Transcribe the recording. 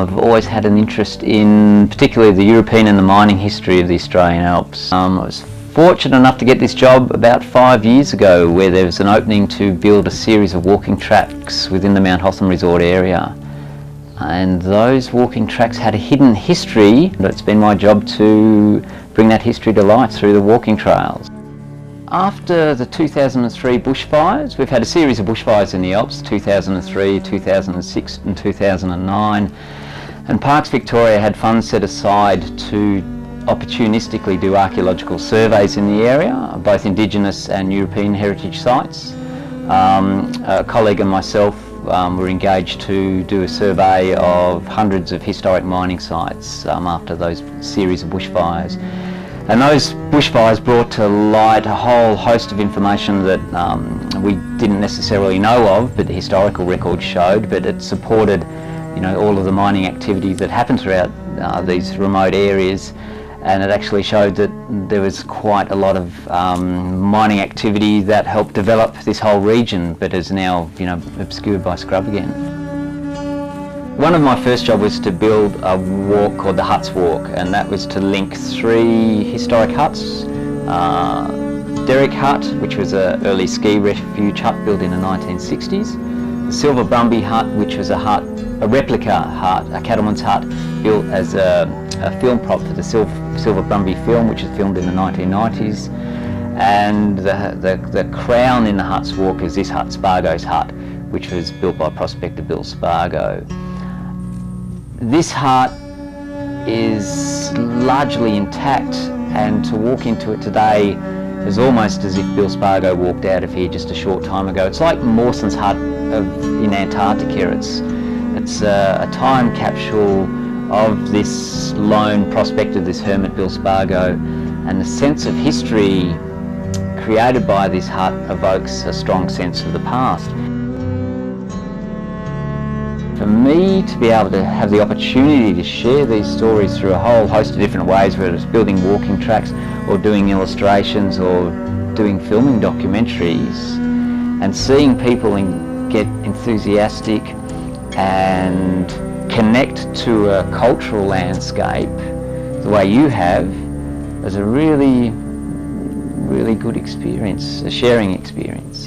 I've always had an interest in particularly the European and the mining history of the Australian Alps. I was fortunate enough to get this job about 5 years ago, where there was an opening to build a series of walking tracks within the Mount Hotham Resort area. And those walking tracks had a hidden history. It's been my job to bring that history to light through the walking trails. After the 2003 bushfires, we've had a series of bushfires in the Alps, 2003, 2006 and 2009. And Parks Victoria had funds set aside to opportunistically do archaeological surveys in the area, both Indigenous and European heritage sites. A colleague and myself were engaged to do a survey of hundreds of historic mining sites after those series of bushfires. And those bushfires brought to light a whole host of information that we didn't necessarily know of, but the historical records showed, but it supported, you know, all of the mining activity that happened throughout these remote areas. And it actually showed that there was quite a lot of mining activity that helped develop this whole region, but is now, you know, obscured by scrub again. One of my first jobs was to build a walk called the Huts Walk, and that was to link 3 historic huts. Derrick Hut, which was an early ski refuge hut built in the 1960s. The Silver Brumby Hut, which was a replica hut, a cattleman's hut, built as a film prop for the Silver Brumby film, which was filmed in the 1990s. And the crown in the Huts Walk is this hut, Spargo's Hut, which was built by prospector Bill Spargo. This hut is largely intact, and to walk into it today is almost as if Bill Spargo walked out of here just a short time ago. It's like Mawson's Hut in Antarctica. It's a time capsule of this lone prospector, this hermit Bill Spargo, and the sense of history created by this hut evokes a strong sense of the past. For me to be able to have the opportunity to share these stories through a whole host of different ways, whether it's building walking tracks or doing illustrations or doing filming documentaries, and seeing people get enthusiastic and connect to a cultural landscape the way you have, is a really, really good experience, a sharing experience.